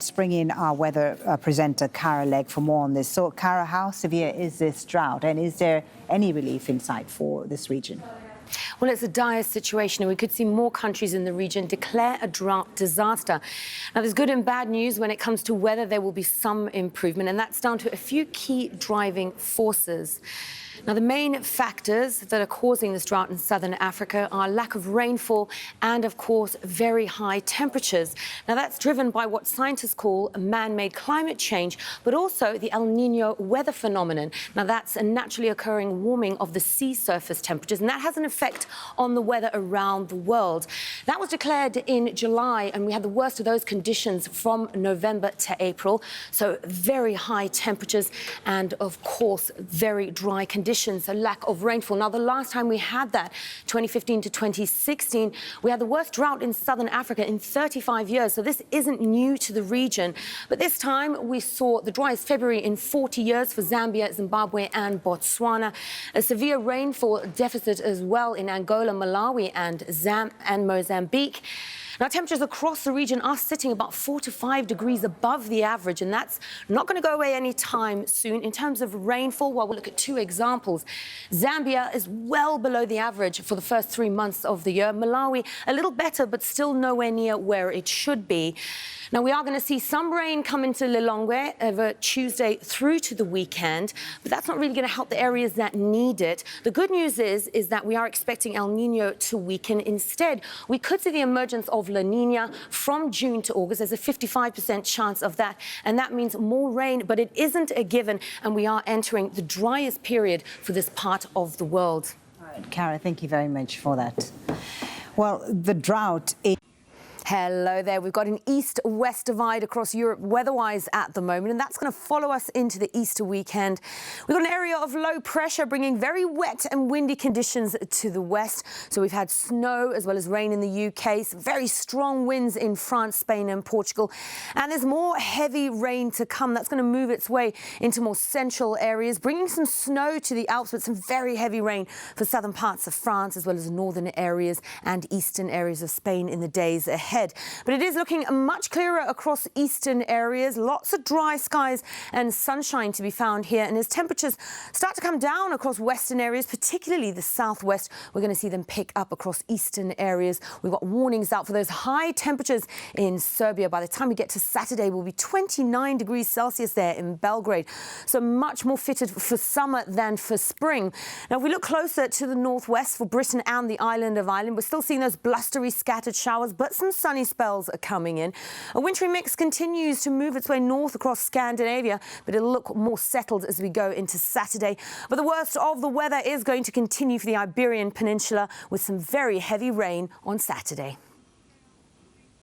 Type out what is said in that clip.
Let's bring in our weather presenter, Cara Legg, for more on this. So, Cara, how severe is this drought, and is there any relief in sight for this region? Well, it's a dire situation, and we could see more countries in the region declare a drought disaster. Now, there's good and bad news when it comes to weather. There will be some improvement, and that's down to a few key driving forces. Now, the main factors that are causing this drought in southern Africa are lack of rainfall and, of course, very high temperatures. Now, that's driven by what scientists call man-made climate change, but also the El Nino weather phenomenon. Now, that's a naturally occurring warming of the sea surface temperatures, and that has an effect on the weather around the world. That was declared in July, and we had the worst of those conditions from November to April. So very high temperatures and, of course, very dry conditions. So lack of rainfall. Now, the last time we had that, 2015 to 2016, we had the worst drought in southern Africa in 35 years. So this isn't new to the region. But this time we saw the driest February in 40 years for Zambia, Zimbabwe and Botswana. A severe rainfall deficit as well in Angola, Malawi and Mozambique. Now, temperatures across the region are sitting about 4 to 5 degrees above the average, and that's not going to go away anytime soon. In terms of rainfall, well, we'll look at two examples. Zambia is well below the average for the first 3 months of the year. Malawi, a little better, but still nowhere near where it should be. Now, we are going to see some rain come into Lilongwe over Tuesday through to the weekend, but that's not really going to help the areas that need it. The good news is that we are expecting El Nino to weaken. Instead, we could see the emergence of La Nina from June to August. There's a 55% chance of that, and that means more rain, but it isn't a given, and we are entering the driest period for this part of the world. All right, Cara, thank you very much for that. Well, the drought is... Hello there. We've got an east-west divide across Europe weather-wise at the moment, and that's going to follow us into the Easter weekend. We've got an area of low pressure bringing very wet and windy conditions to the west. So we've had snow as well as rain in the UK, some very strong winds in France, Spain and Portugal. And there's more heavy rain to come. That's going to move its way into more central areas, bringing some snow to the Alps, but some very heavy rain for southern parts of France as well as northern areas and eastern areas of Spain in the days ahead. But it is looking much clearer across eastern areas. Lots of dry skies and sunshine to be found here. And as temperatures start to come down across western areas, particularly the southwest, we're going to see them pick up across eastern areas. We've got warnings out for those high temperatures in Serbia. By the time we get to Saturday, we'll be 29 degrees Celsius there in Belgrade. So much more fitted for summer than for spring. Now, if we look closer to the northwest for Britain and the island of Ireland, we're still seeing those blustery scattered showers, but some sunny spells are coming in. A wintry mix continues to move its way north across Scandinavia, but it'll look more settled as we go into Saturday. But the worst of the weather is going to continue for the Iberian Peninsula with some very heavy rain on Saturday.